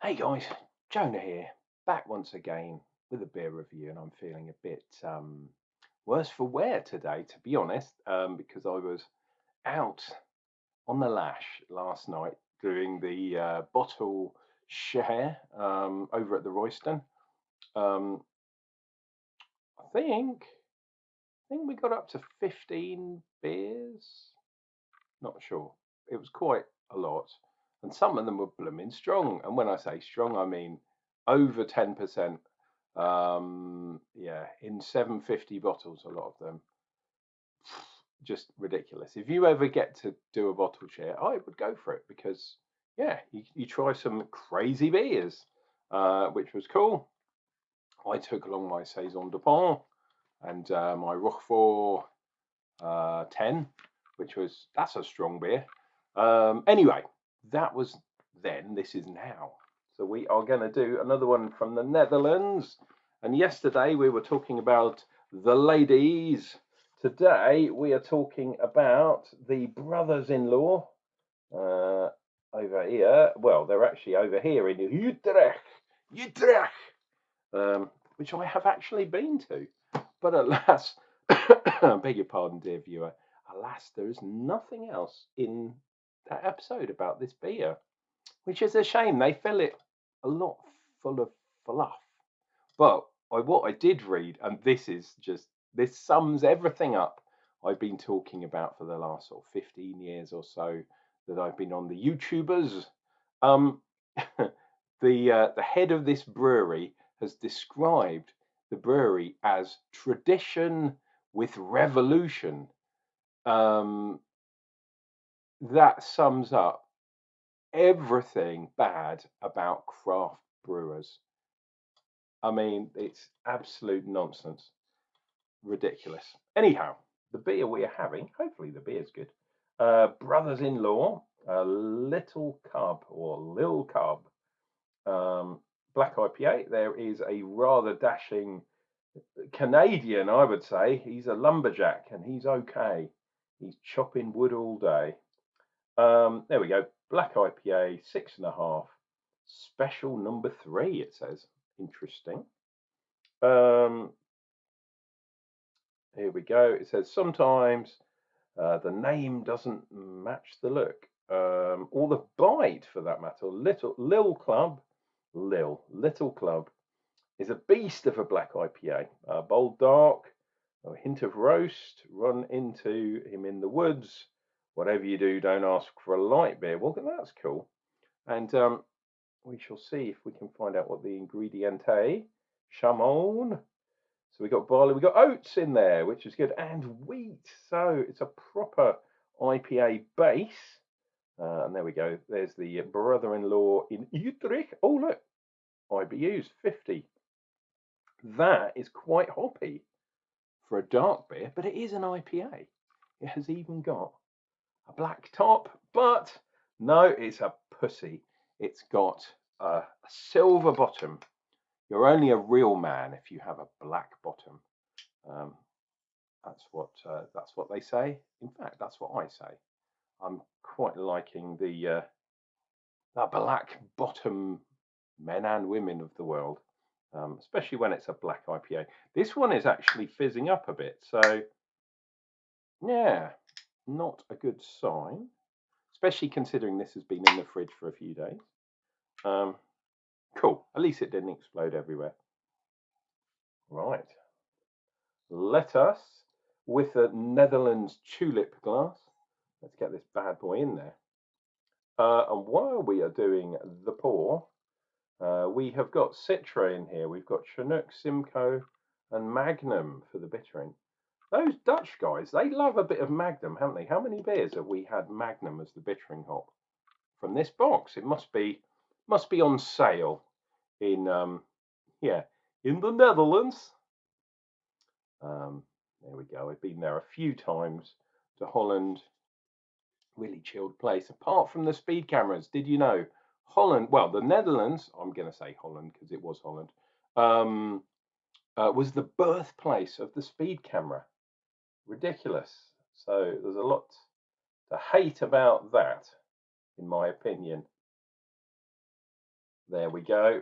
Hey guys, Jonah here, back once again with a beer review, and I'm feeling a bit worse for wear today, to be honest, because I was out on the lash last night doing the bottle share over at the Royston. Um, I think we got up to 15 beers. Not sure. It was quite a lot, and some of them were blooming strong. And when I say strong, I mean over 10%. Yeah, in 750 bottles, a lot of them. Just ridiculous. If you ever get to do a bottle share, I would go for it because, yeah, you try some crazy beers, which was cool. I took along my Saison de Pont and my Roquefort 10, that's a strong beer. Anyway, that was then. This is now. So we are going to do another one from the Netherlands. And yesterday we were talking about the ladies. Today we are talking about the brothers-in-law over here. Well, they're actually over here in Utrecht, which I have actually been to. But alas, I beg your pardon, dear viewer. Alas, there is nothing else in that episode about this beer, which is a shame. They fill it a lot full of fluff. But what I did read, and this sums everything up I've been talking about for the last sort of 15 years or so that I've been on the YouTubers. Um, the head of this brewery has described the brewery as tradition with revolution. Um, that sums up everything bad about craft brewers. I mean, it's absolute nonsense, ridiculous. Anyhow, the beer we are having, hopefully the beer's good. Brothers-in-law, Little Cub or Lil Cub, Black IPA. There is a rather dashing Canadian, I would say. He's a lumberjack and he's okay. He's chopping wood all day. There we go. Black IPA, 6.5. Special number 3, it says. Interesting. Here we go. It says sometimes the name doesn't match the look, or the bite for that matter. Little Club is a beast of a black IPA. Bold dark, a hint of roast, run into him in the woods. Whatever you do, don't ask for a light beer. Well, that's cool. And we shall see if we can find out what the ingrediente. Chamon. So we got barley, we got oats in there, which is good, and wheat. So it's a proper IPA base. And there we go. There's the brother-in-law in Utrecht. Oh, look, IBUs 50. That is quite hoppy for a dark beer, but it is an IPA. It has even got a black top, but no, it's a pussy. It's got a silver bottom. You're only a real man if you have a black bottom. Um, that's what they say. In fact, that's what I say. I'm quite liking the black bottom men and women of the world, especially when it's a black IPA. This one is actually fizzing up a bit, so yeah, not a good sign, especially considering this has been in the fridge for a few days. Cool. At least it didn't explode everywhere. Right. Let us, with a Netherlands tulip glass, let's get this bad boy in there. And while we are doing the pour, we have got Citra in here. We've got Chinook, Simcoe, and Magnum for the bittering. Those Dutch guys, they love a bit of Magnum, haven't they? How many beers have we had Magnum as the bittering hop from this box? It must be on sale in in the Netherlands. There we go. I've been there a few times to Holland. Really chilled place. Apart from the speed cameras, did you know Holland? Well, the Netherlands. I'm going to say Holland because it was Holland. Was the birthplace of the speed camera. Ridiculous. So there's a lot to hate about that, in my opinion. There we go.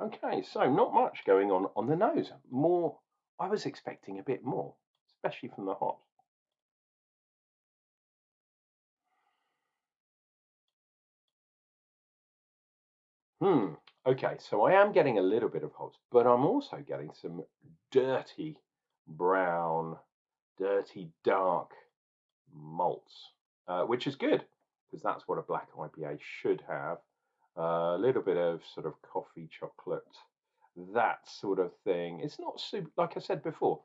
Okay, so not much going on the nose. More, I was expecting a bit more, especially from the hops. Okay, so I am getting a little bit of hops, but I'm also getting some dirty brown, dirty dark malts, which is good because that's what a black IPA should have. A little bit of sort of coffee, chocolate, that sort of thing. It's not super, like I said before,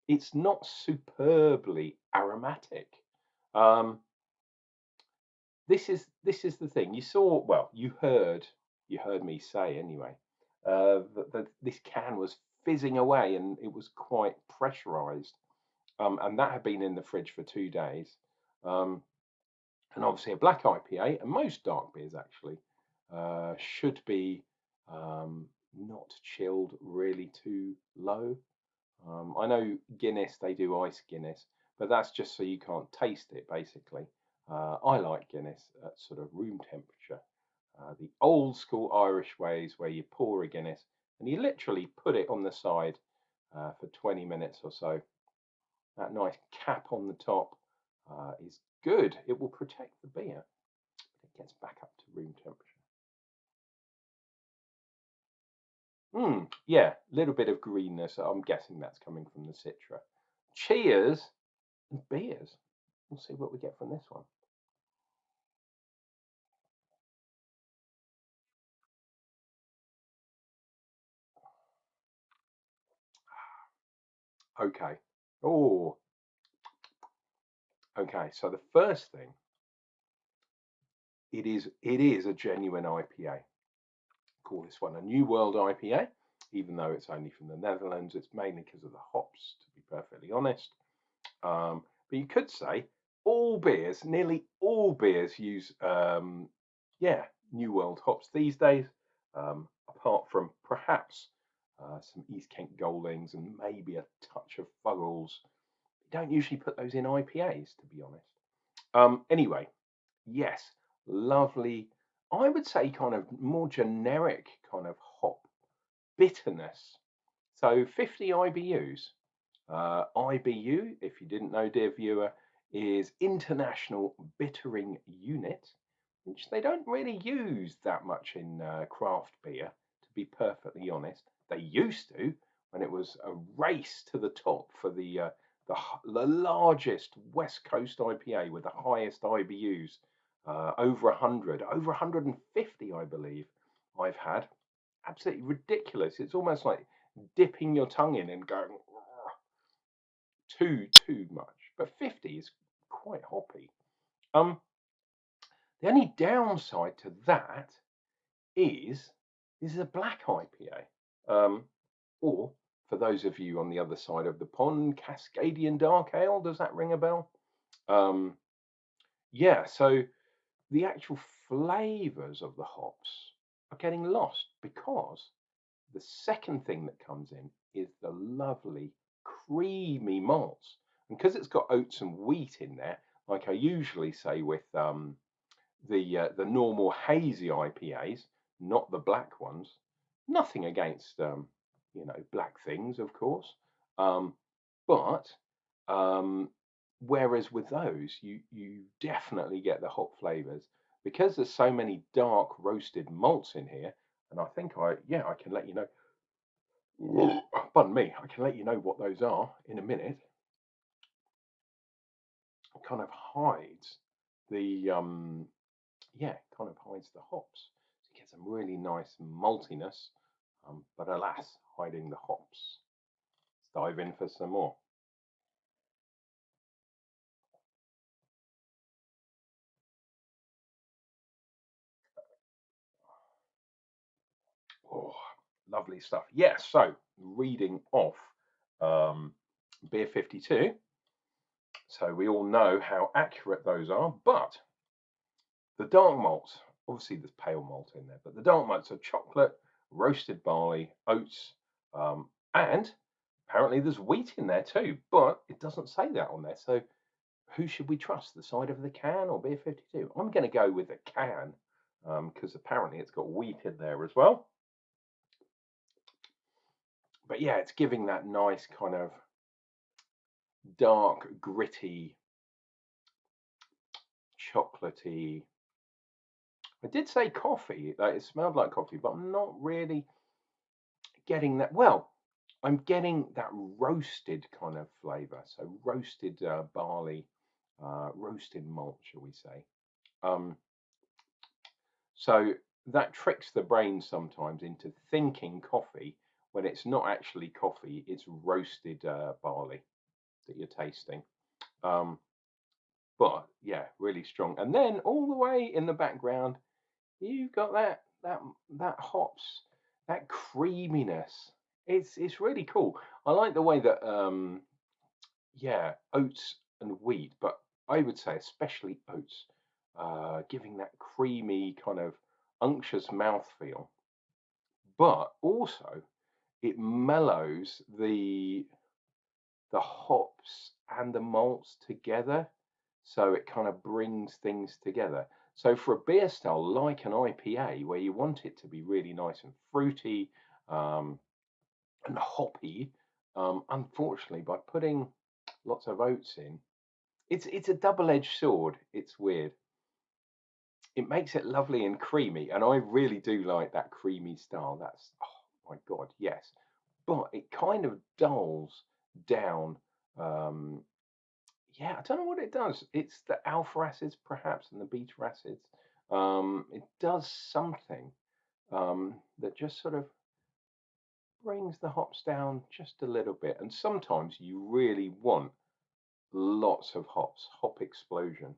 it's not superbly aromatic. Um, this is the thing. You saw, well, you heard me say anyway, that this can was fizzing away and it was quite pressurized. And that had been in the fridge for 2 days. Um, and obviously a black IPA and most dark beers actually should be not chilled really too low. I know Guinness, they do ice Guinness, but that's just so you can't taste it basically. I like Guinness at sort of room temperature. The old school Irish ways where you pour a Guinness and you literally put it on the side for 20 minutes or so. That nice cap on the top is good. It will protect the beer. It gets back up to room temperature. Yeah, a little bit of greenness. I'm guessing that's coming from the citra. Cheers and beers. We'll see what we get from this one. Okay. Oh, okay. So the first thing, it is a genuine IPA. Call this one a New World IPA, even though it's only from the Netherlands. It's mainly because of the hops, to be perfectly honest. But you could say all beers, nearly all beers, use yeah, New World hops these days. Apart from perhaps some East Kent Goldings and maybe a touch of Fuggles. You don't usually put those in IPAs, to be honest. Anyway, yes, lovely. I would say kind of more generic kind of hop bitterness. So 50 IBUs. IBU, if you didn't know, dear viewer, is International Bittering Unit, which they don't really use that much in craft beer, to be perfectly honest. They used to when it was a race to the top for the largest West Coast IPA with the highest IBUs, over 100, over 150, I believe. I've had absolutely ridiculous. It's almost like dipping your tongue in and going too much. But 50 is quite hoppy. Um, the only downside to that is this is a black IPA. Or for those of you on the other side of the pond, Cascadian Dark Ale. Does that ring a bell? Um, yeah. So the actual flavors of the hops are getting lost because the second thing that comes in is the lovely creamy malts. And because it's got oats and wheat in there, like I usually say with the normal hazy IPAs, not the black ones. Nothing against black things, of course, but um, whereas with those, you definitely get the hop flavors because there's so many dark roasted malts in here. And I think I can let you know. Pardon me, I can let you know what those are in a minute. It kind of hides the kind of hides the hops. So you get some really nice maltiness, but alas, hiding the hops. Let's dive in for some more. Oh, lovely stuff. Yes, so reading off beer 52. So we all know how accurate those are, but the dark malts, obviously there's pale malt in there, but the dark malts are chocolate, roasted barley, oats, and apparently there's wheat in there too, but it doesn't say that on there. So who should we trust, the side of the can or beer 52? I'm going to go with the can because apparently it's got wheat in there as well. But yeah, it's giving that nice kind of dark, gritty, chocolatey. I did say coffee, like it smelled like coffee, but I'm not really getting that. Well, I'm getting that roasted kind of flavour. So roasted barley, roasted malt, shall we say. So that tricks the brain sometimes into thinking coffee when it's not actually coffee, it's roasted barley that you're tasting. But yeah, really strong. And then all the way in the background, you've got that hops, that creaminess. It's really cool. I like the way that yeah, oats and wheat, but I would say especially oats, giving that creamy kind of unctuous mouthfeel. But also it mellows the hops and the malts together, so it kind of brings things together. So for a beer style like an IPA, where you want it to be really nice and fruity and hoppy, unfortunately, by putting lots of oats in, it's a double-edged sword. It's weird. It makes it lovely and creamy, and I really do like that creamy style. That's, oh my god, yes. But it kind of dulls down. Yeah, I don't know what it does. It's the alpha acids perhaps and the beta acids. It does something that just sort of brings the hops down just a little bit. And sometimes you really want lots of hops, hop explosion.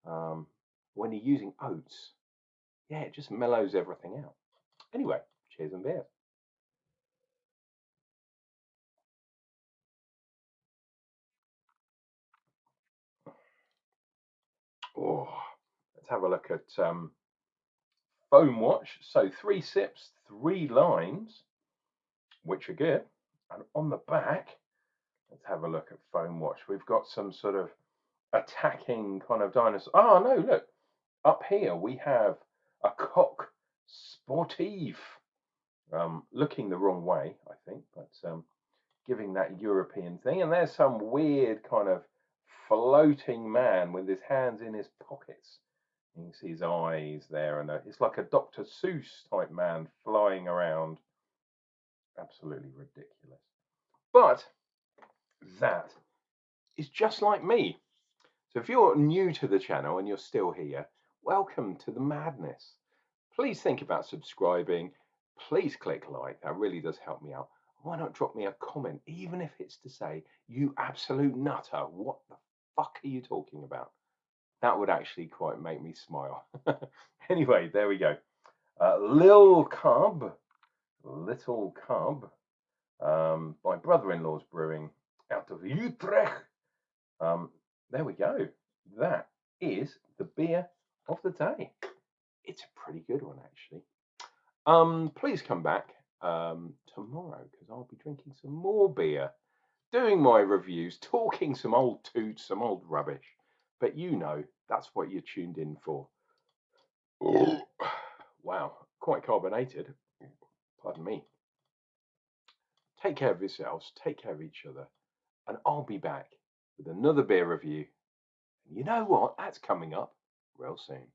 When you're using oats, yeah, it just mellows everything out. Anyway, cheers and beers. Oh, let's have a look at Foam Watch. So 3 sips, 3 lines, which are good. And on the back, let's have a look at Foam Watch. We've got some sort of attacking kind of dinosaur. Oh no, look. Up here we have a coq sportif. Looking the wrong way, I think, but giving that European thing. And there's some weird kind of floating man with his hands in his pockets. You can see his eyes there, and it's like a Dr. Seuss type man flying around. Absolutely ridiculous. But that is just like me. So if you're new to the channel and you're still here, welcome to the madness. Please think about subscribing. Please click like. That really does help me out. Why not drop me a comment, even if it's to say, you absolute nutter, what the fuck are you talking about? That would actually quite make me smile. Anyway, there we go. Lil Cub, Little Cub, my brother-in-law's brewing out of Utrecht. There we go. That is the beer of the day. It's a pretty good one, actually. Please come back tomorrow because I'll be drinking some more beer, doing my reviews, talking some old toots, some old rubbish. But you know, that's what you're tuned in for. Oh, wow, quite carbonated. Pardon me. Take care of yourselves, take care of each other, and I'll be back with another beer review. And you know what? That's coming up real soon.